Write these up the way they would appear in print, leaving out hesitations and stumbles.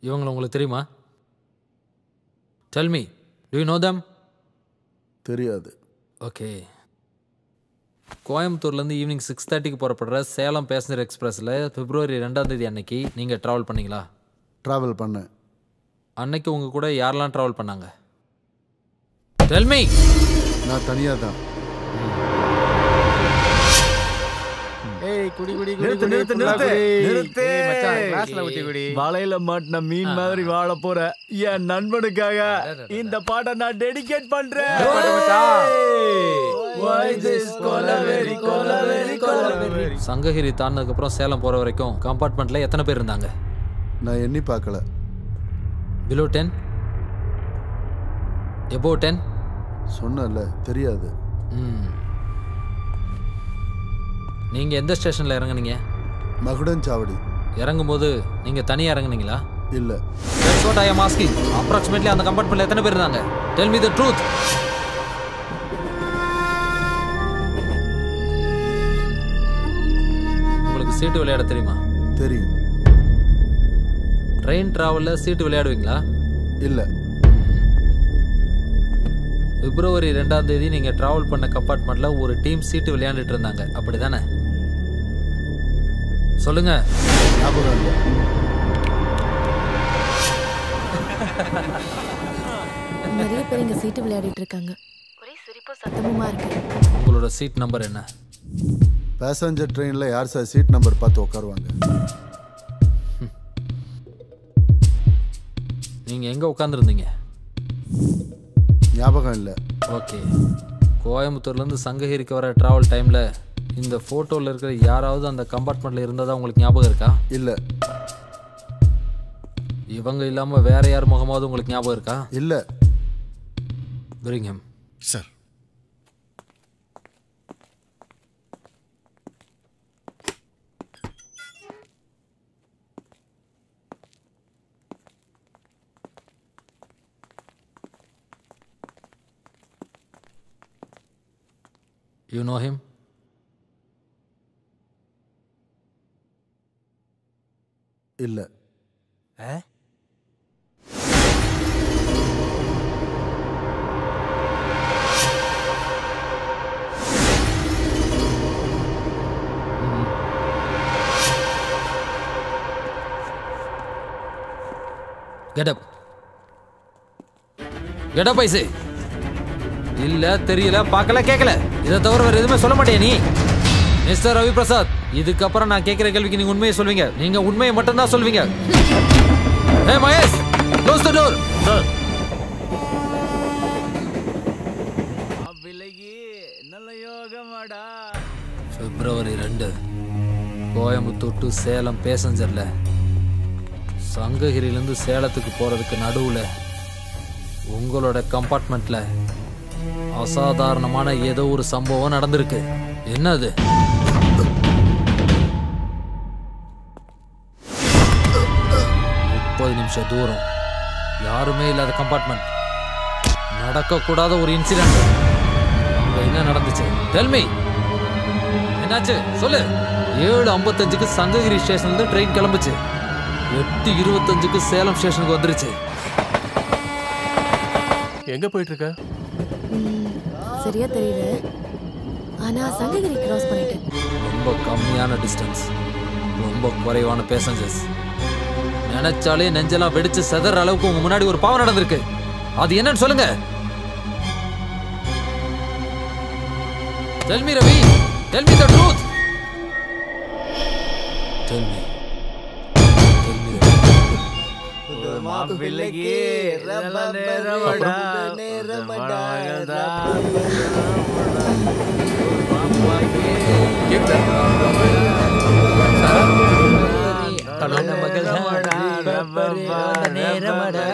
இவங்களை உங்களுக்கு தெரியுமா? Tell me, to you know them? தெரியாது. ஓகே. கோயம்புத்தூர்லேருந்து ஈவினிங் 6:30க்கு புறப்படுற சேலம் பேசஞ்சர் எக்ஸ்பிரஸில் பிப்ரவரி 2 அன்னைக்கு நீங்கள் ட்ராவல் பண்ணீங்களா? ட்ராவல் பண்ணேன். அன்னைக்கு உங்கள் கூட யாரெல்லாம் ட்ராவல் பண்ணாங்க? Tell me. நான் தனியாக தான். வலையில மாட்டின மீன் மாதிரி வாழ போற என் நண்பனுக்காக இந்த பாட்டை நான் டெடிகேட் பண்றேன். சங்ககிரி தாண்டினதுக்கு அப்புறம் சேலம் போற வரைக்கும் கம்பார்ட்மெண்ட்ல எத்தனை பேர் இருந்தாங்க? நான் எண்ணி பார்க்கல. பிலோ 10? எபோ 10? சொன்னல தெரியாது. நீங்க எந்த ஸ்டேஷன்ல இறங்குனீங்க? மகுடன் சாவடி. இறங்கும்போது நீங்க தனியா இறங்குனீங்களா? இல்ல. That's what I am asking. Approximately அந்த கம்பார்ட்மெண்ட்ல எத்தனை பேர் இருந்தாங்க? Tell me the truth. உங்களுக்கு சீட்டு விளையாட தெரியுமா? தெரியும். ட்ரெயின் டிராவல்ல சீட்டு விளையாடுவீங்களா? இல்ல. பிப்ரவரி 2 நீங்க டிராவல் பண்ண கம்பார்ட்மெண்ட்ல ஒரு டீம் சீட்டு விளையாண்டுட்டு இருந்தாங்க, அப்படிதானே? சொல்லுங்க. நிறைய பேர் இங்க சீட்டு விளையாடிட்டு இருக்காங்க. ஒரே சிரிப்பு சத்தமுமா இருக்கு. உங்களோட சீட் நம்பர் என்ன? பேசஞ்சர் ட்ரெயின்ல யார் சார் சீட் நம்பர் பார்த்து உட்காருவாங்க? நீங்க எங்க உட்கார்ந்துருந்தீங்க? ஞாபகம் இல்லை. ஓகே. கோயம்புத்தூர்லேருந்து சங்ககிரிக்கு வர ட்ராவல் டைமில் இந்த ஃபோட்டோவில் இருக்கிற யாராவது அந்த கம்பார்ட்மெண்ட்டில் இருந்ததா உங்களுக்கு ஞாபகம் இருக்கா? இல்லை. இவங்க இல்லாமல் வேற யார் முகமாவது உங்களுக்கு ஞாபகம் இருக்கா? இல்லை. Bring him. Sir. You know him? இல்ல. Get up. Get up, I say. இல்ல தெரியல, பார்க்கல, கேட்கல. இதை தவிர வேற எதுவுமே சொல்ல மாட்டேன் நீ. மிஸ்டர் ரவி பிரசாத், இதுக்கப்புறம் நான் கேட்கிற கேள்விக்கு நீங்க உண்மையை சொல்வீங்க. நீங்க உண்மையை மட்டும் தான் சொல்வீங்க. Hey Mahesh, close the door. Sir. அபிலகி நல்ல யோகமாடா. பிப்ரவரி 2 கோயம்புத்தூர் டு சேலம் பேசஞ்சர்ல சங்ககிரியிலேருந்து சேலத்துக்கு போறதுக்கு நடுவுல உங்களோட கம்பார்ட்மெண்ட்ல அசாதாரணமான ஏதோ ஒரு சம்பவம் நடந்திருக்கு. என்னது? நிமிஷம் தூரம், யாருமே இல்லாத கம்பார்ட்மெண்ட், நடக்கக்கூடாத ஒரு இன்சிடென்ட். அங்க என்ன நடந்துச்சு? Tell me. என்னாச்சு சொல்லு. 7:55க்கு சங்ககிரி ஸ்டேஷன்ல இருந்து ட்ரெயின் கிளம்புச்சு. 8:25க்கு சேலம் ஸ்டேஷனுக்கு வந்துருச்சு. எங்க போயிட்டு இருக்க? சரியா தெரியல, ஆனா சங்ககிரி கிராஸ் பண்ணிட்டேன். ரொம்ப கம்மியான டிஸ்டன்ஸ், ரொம்ப குறைவான பேசஞ்சர்ஸ். நினைச்சாலே நெஞ்செல்லாம் வெடிச்சு செதற அளவுக்கு உங்க முன்னாடி ஒரு பாவம் நடந்திருக்கு. அது என்னன்னு சொல்லுங்க. Tell me Ravi, tell me the truth. Tell me. மாப்பிள்ளைக்கு ரப்ப நேரமடா நேரமடா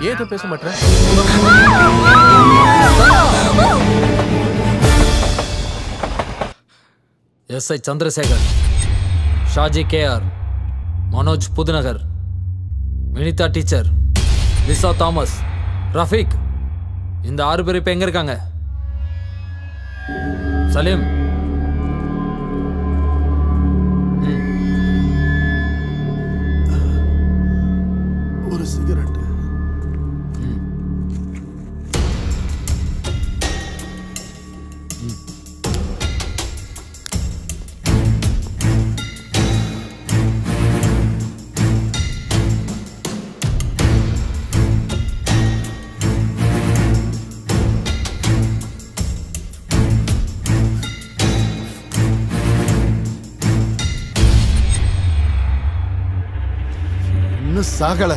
ஏன் பேச மாட்டேன்? SI Chandrasekhar, Shaji KR, Manoj Puthunagar, Vinitha teacher, Lisa Thomas, Rafeeq, இந்த 6 பேர் இப்ப எங்க இருக்காங்க? சலீம், ஒரு சிகரெட். சாகல.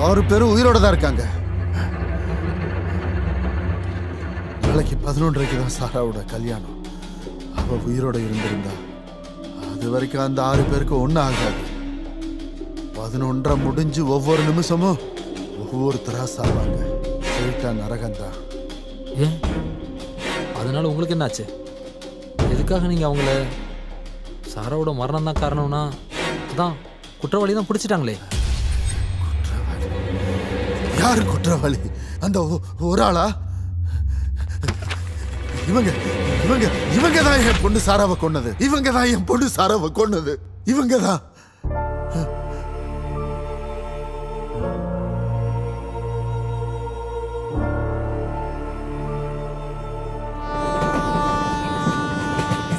6 பேரும் உயிரோட தான் இருக்காங்க. நாளைக்கு 11:30 தான் சாராவோட கல்யாணம். அவ உயிரோட இருந்திருந்தா அது வரைக்கும் அந்த 6 பேருக்கு ஒன்னும் ஆகாது. 11:30 முடிஞ்சு ஒவ்வொரு நிமிஷமும் ஒவ்வொருத்தரா சாவாங்க. போயிட்டா நரகந்தான். ஏன் அதனால உங்களுக்கு என்னாச்சு? எதுக்காக நீங்க அவங்கள சாராவோட மரணம் தான் காரணம்னா அதான் குற்றவாளி தான் பிடிச்சிட்டாங்களே. யாரு குற்றவாளி? அந்த ஒரு ஆளா? இவங்க இவங்க இவங்க தான் என் பொண்ணு சாராவை கொன்னது. இவங்க தான் என் பொண்ணு சாராவை கொன்னது. இவங்க தான்.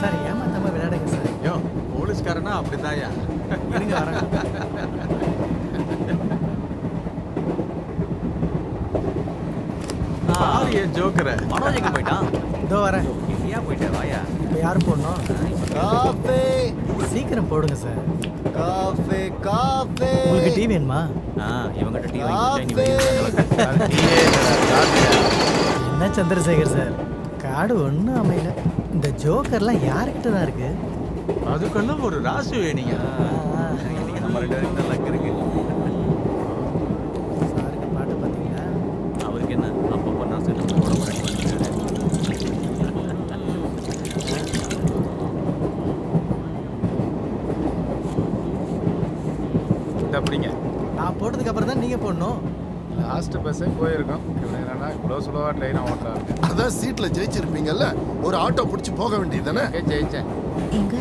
சார் ஏமாத்தாம விளையாடுங்க சார். யோ போலீஸ்காரனா அப்படிதாயா? இருங்க வரேன். ஆரிய ஜோக்கர மனோஜ் எங்க போயிட்டான்? இதோ வரேன். இந்தியா போயிட்ட வாயா. இப்போ யார் போடணும்? காஃபே சீக்கிரம் போடுங்க சார். Cafe cafe. உங்களுக்கு டீ வேணுமா? இவங்கிட்ட டீ என்ன சந்திரசேகர் சார், காடு ஒன்றும் அமையல. இந்த ஜோக்கர்லாம் யாருக்கிட்ட தான் இருக்கு? அதுக்கெல்லாம் ஒரு ராசி வேணிங்க. நம்ம 2 பேருக்கு தான் லக் இருக்கு. சாருக்கு பாட்டு பார்த்தீங்களா? அவருக்கு என்ன அப்போ பண்ணா சரி உடம்பு ரெடி பண்ணிட்டாரு. அப்படிங்க நான் போட்டதுக்கு அப்புறம் தான் நீங்க போடணும். லாஸ்ட் பஸ்ஸே போயிருக்கோம். என்னன்னா இவ்வளோ சுலவாக ட்ரெயினை ஓட்டுறாங்க. அதான் சீட்ல ஜெயிச்சிருப்பீங்கல்ல, ஒரு ஆட்டோ பிடிச்சி போக வேண்டியதுதானே? ஜெயிச்சேன். எங்க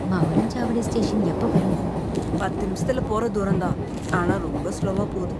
மவனஞ்சாவடி ஸ்டேஷன் எப்போ வரும்? 10 நிமிஷத்துல போற தூரம் தான், ஆனா ரொம்ப ஸ்லோவா போகுது.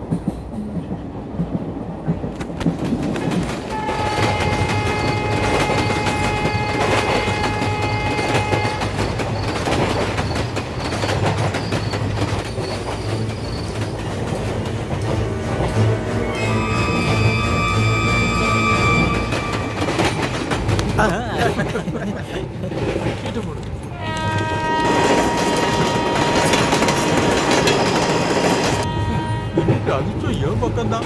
அதிர்ஷ்டம் என் பக்கம்தான்.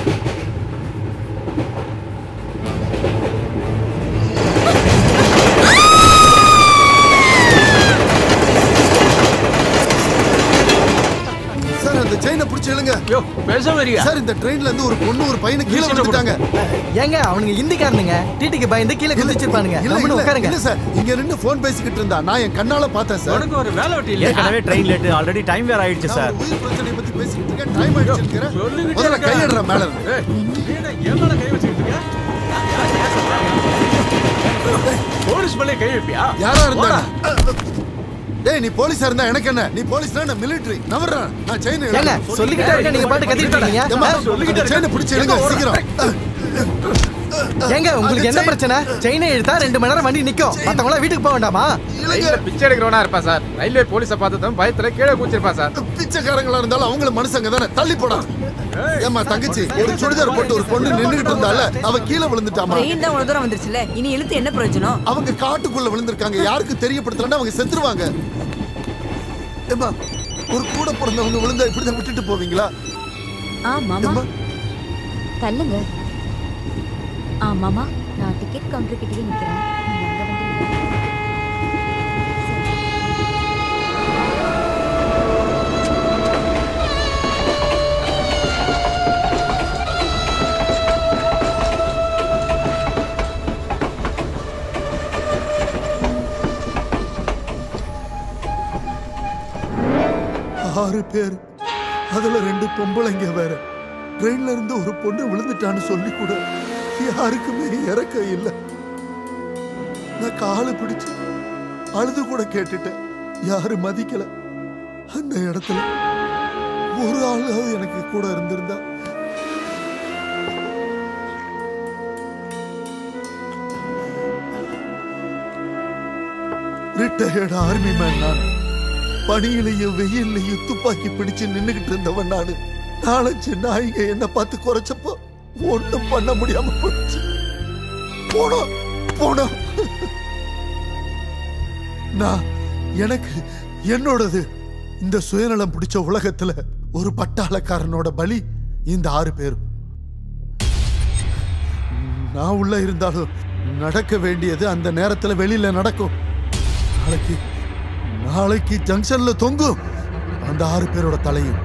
சார் அந்த செயினை பிடிச்சி இழுங்க. பேச வரியா? சார் இந்த ட்ரெயின்ல இருந்து ஒரு பொண்ணு ஒரு பையனை கீழே விழுந்துட்டாங்க. ஏங்க அவனுங்க ஹிந்திக்காரனுங்க, டிடிக்கு பயந்து கீழே குதிச்சிருப்பானுங்க. நம்ம உட்காருங்க. இல்ல சார், இங்க நின்னு போன் பேசிக்கிட்டு இருந்தா நான் என் கண்ணால பார்த்தேன் சார். உனக்கு ஒரு வேலை வெட்டி இல்ல? ஏற்கனவே ட்ரெயின் லேட், ஆல்ரெடி டைம் வேற ஆயிடுச்சு சார். உயிர் பிரச்சனை பத்தி பேசிக்கிட்டு இருக்கேன். டைம் ஆயிடுச்சுங்கற. முதல்ல கையடற மேல இருந்து. ஏடா ஏமால கை வச்சிட்டு இருக்க? போலீஸ் மேலே கை வைப்பியா? யாரா இருந்தா? டேய் நீ போலீஸா இருந்தா எனக்கு என்ன? நீ போலீஸ்னா நான் மிலிட்டரி. நவறா. நான் செயின் ஏங்க சொல்லிக்கிட்டே இருக்க, நீங்க பாட்டு கத்திட்டு இருக்கீங்க. சொல்லிக்கிட்டே செயினை பிடிச்சி இழுங்க சீக்கிரம். ஏங்க உங்களுக்கு என்ன பிரச்சனை? செயினை இழுத்தா 2 மணி நேரம் வண்டி நிக்கும். மத்தவங்க வீட்டுக்கு போக வேண்டாமா? பிச்சை எடுக்கிறவனா இருப்பா சார். ரயில்வே போலீஸை பார்த்ததும் பயத்துல கீழே கூச்சிருப்பா சார். பிச்சைக்காரங்களா இருந்தாலும் அவங்கள மனுஷங்க தானே, தள்ளி போடா. ஏமா தங்கச்சி, ஒரு சுடிதார் போட்டு ஒரு பொண்ணு நின்னுகிட்டு இருந்தால அவ கீழே விழுந்துட்டாமா. ட்ரெயின் தான் ஒரு தூரம் வந்துருச்சுல, இனி இழுத்து என்ன பிரயோஜனம்? அவங்க காட்டுக்குள்ள விழுந்திருக்காங்க. யாருக்கு தெரியப்படுத்தலன்னா அவங்க செத்துருவாங்க. ஏமா ஒரு கூட பிறந்தவங்க விழுந்தா இப்படிதான் விட்டுட்டு போவீங்களா? மாமா தள்ளுங்க. மாமா நான் டிக்கெட் கவுண்டர் கிட்டே நிக்கிறேன். ஆறு பேர், அதுல 2 பொம்பளைங்க வேற. ட்ரெயின்ல இருந்து ஒரு பொண்ணு விழுந்துட்டான்னு சொல்லி கூட யாருக்குமே இறக்கம் இல்லை. நான் காலை பிடிச்சு அழுது கூட கேட்டுட்டேன். யாரு மதிக்கல. அந்த இடத்துல ஒரு ஆளாவது எனக்கு கூட இருந்திருந்தா. ரிட்டையர்டு ஆர்மி மேன் நான். பனியிலையும் வெயிலையும் துப்பாக்கி பிடிச்சு நின்னுகிட்டு இருந்தவன் நானு. 4-5 நாய்ங்க என்ன பார்த்து குறைச்சப்போ ஒண்ணும் பண்ண முடியாம போச்சு. போனோம். நான் எனக்கு என்னோடது இந்த சுயநலம் பிடிச்ச உலகத்துல ஒரு பட்டாளக்காரனோட பலி இந்த 6 பேரும். நான் உள்ள இருந்தாலும் நடக்க வேண்டியது அந்த நேரத்துல வெளியில நடக்கும். நாளைக்கு ஜங்ஷன்ல தொங்கும் அந்த 6 பேரோட தலையும்.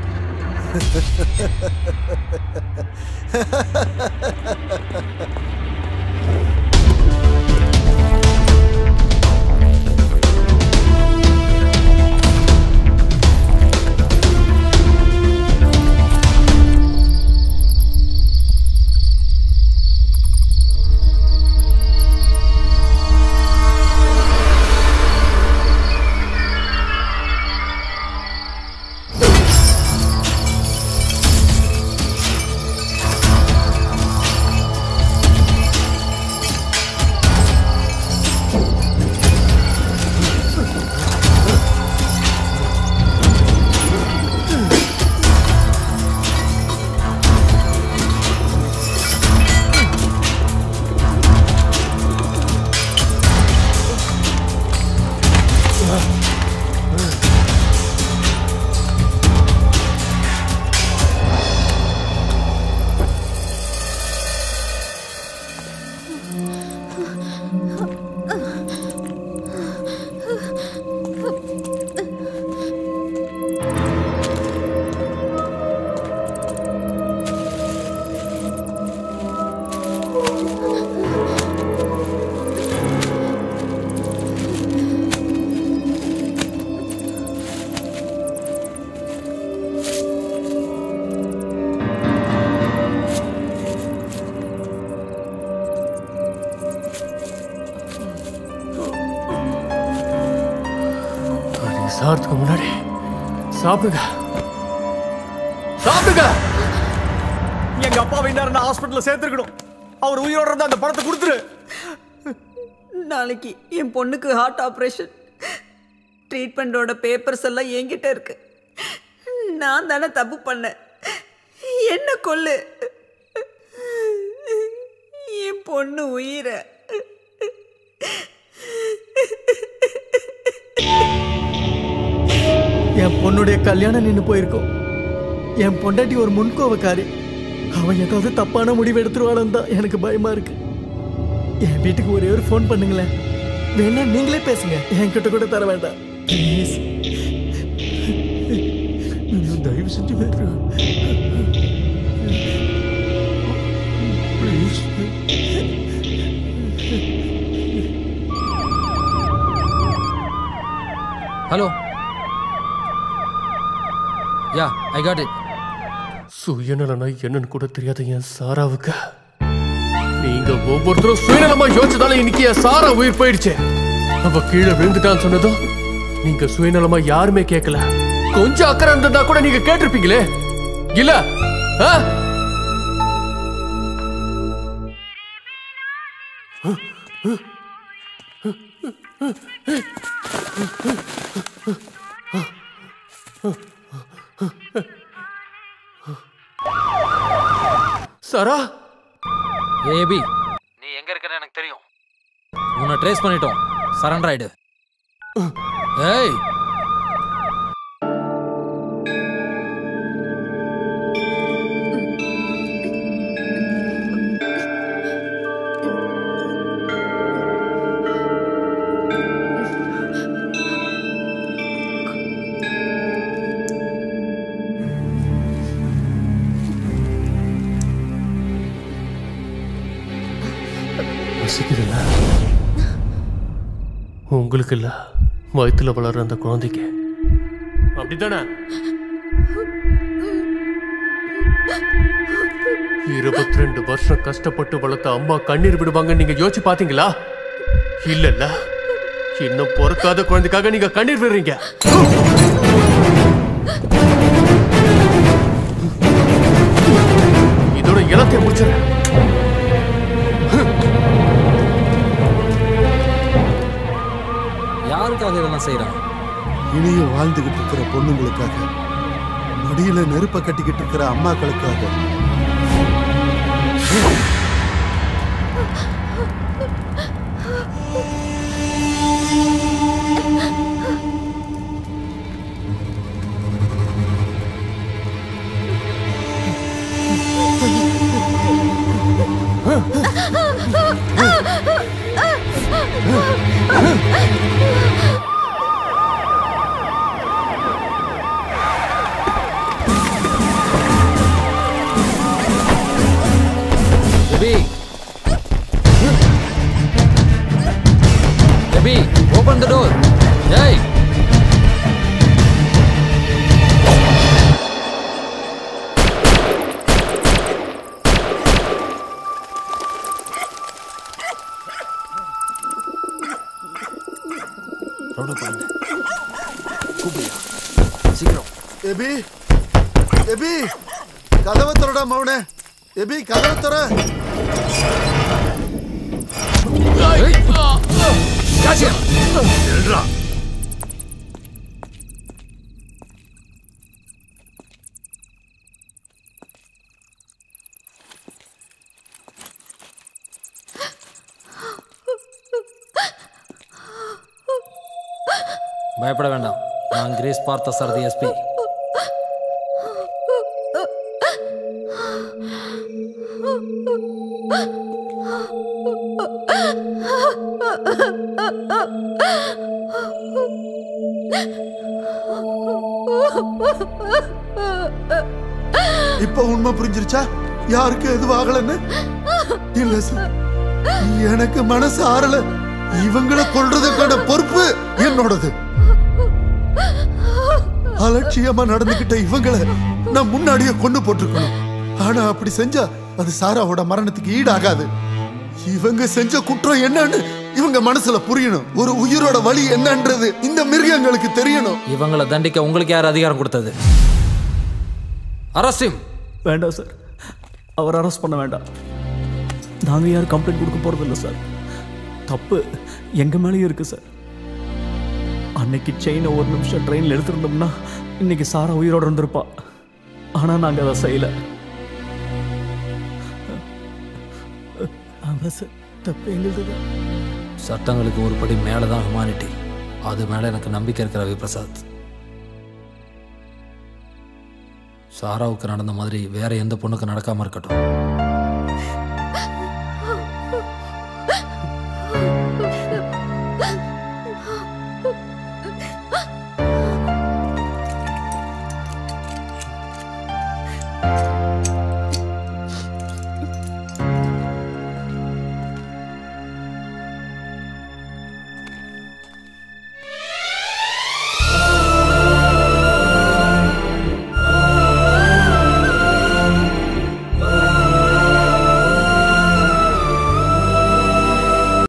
சாகிறதுக்கு முன்னாடி சாப்பிடுங்க. எங்க அப்பாவை நேரம் ஹாஸ்பிட்டல்ல சேர்த்துருக்கணும். அவர் உயிரோட இருந்தா அந்த பணத்தை கொடுத்துரு. நாளைக்கு என் பொண்ணுக்கு ஹார்ட் ஆபரேஷன். ட்ரீட்மெண்டோட பேப்பர்ஸ் எல்லாம் என்கிட்ட இருக்கு. நான் தானே தப்பு பண்ணேன். என்ன கொல்லு. என் பொண்ணு உயிரை. என் பொண்ணுடைய கல்யாணம் நின்று போயிருக்கோம். என் பொண்டாட்டி ஒரு முன்கோவக்காரி. அவன் ஏதாவது தப்பான முடிவு எடுத்துருவான்னு தான் எனக்கு பயமா இருக்கு. என் வீட்டுக்கு ஒரே ஒரு ஃபோன் பண்ணுங்களேன். வேணா நீங்களே பேசுங்க. என்கிட்ட கூட தர வேண்டாம் ப்ளீஸ். தயவு செஞ்சு வேறு please. Hello. Yeah, I got it. சுயநலனா என்னன்னு கூட தெரியாத என் சாராவுக்கு நீங்க ஒவ்வொருத்தரும் சுயநலமா யோசிச்சதால இன்னைக்கு என் சாரா உயிர் போயிடுச்சு. அவ கீழே விழுந்துட்டான்னு சொன்னதும் நீங்க சுயநலமா யாருமே கேட்கல. கொஞ்சம் அக்கறை இருந்ததா கூட நீங்க கேட்டிருப்பீங்களே இல்ல? சாரா, ஏபி, நீ எங்க இருக்கன்னு எனக்கு தெரியும். உன்னை ட்ரேஸ் பண்ணிட்டோம். சரண்டர் ஆயிடு. ஏய், ரசிக்கிறல உங்களுக்கு இல்ல, வயிற்றுல வளர்ற அந்த குழந்தைக்கு. அப்படித்தானே? 22 வருஷம் கஷ்டப்பட்டு வளர்த்த அம்மா கண்ணீர் விடுவாங்க நீங்க யோசிச்சு பாத்தீங்களா? இல்லல்ல, இன்னும் பொறுக்காத குழந்தைக்காக நீங்க கண்ணீர் விடுறீங்க. இதோட இலத்தை முடிச்சிருங்க. யாருக்காக இதெல்லாம் செய்யறான்? இனியும் வாழ்ந்துகிட்டு இருக்கிற பொண்ணுங்களுக்காக, மடியில நெருப்ப கட்டிக்கிட்டு இருக்கிற அம்மாக்களுக்காக. Debbie, open the door. Hey. ரோட பாருங்க. கூப்பிடுயா. சீக்கிரம். எபி, எபி, கதவை திறடா மௌனே. எபி, கதவை திற. பயப்பட வேண்டாம், நான் கிரேஸ் பார்த்த சாரதி எஸ்பி. இப்ப உண்மை புரிஞ்சிருச்சா யாருக்கு எதுவும் ஆகலன்னு? இல்ல சார், எனக்கு மனசு ஆறல. இவங்களை கொல்றதுக்கான பொறுப்பு என்னோடது. அலட்சியமா நடந்துகிட்ட இவங்களை நான் முன்னாடியே கொண்டு போட்டிருக்கணும். ஆனா அப்படி செஞ்சா அது சாராவோட மரணத்துக்கு ஈடாகாது. இவங்க செஞ்ச குற்றம் என்னன்னு இவங்க மனசுல புரியணும். ஒரு உயிரோட வலி என்னன்றது இந்த மிருகங்களுக்கு தெரியணும். இவங்களை தண்டிக்க உங்களுக்கு யார் அதிகாரம் கொடுத்தது? Arrest him. வேண்டாம் சார், அவர் அரெஸ்ட் பண்ண வேண்டாம். நாங்கள் யாரும் கம்ப்ளைண்ட் கொடுக்க போகிறதில்ல சார். தப்பு எங்கள் மேலேயும் இருக்குது சார். அன்னைக்கு செயினை ஒரு நிமிஷம் ட்ரெயினில் எடுத்துருந்தோம்னா இன்னைக்கு சாரா உயிரோடு இருந்திருப்பா. ஆனால் நாங்கள் அதை செய்யலை. ஆமாம் சார், தப்பு எங்களுக்கு தான். சட்டங்களுக்கு ஒரு படி மேலே தான் ஹியூமானிட்டி. அது மேலே எனக்கு நம்பிக்கை இருக்கிற ரவிபிரசாத். சாராவுக்கு நடந்த மாதிரி வேற எந்த பொண்ணுக்கு நடக்காம இருக்கட்டும்.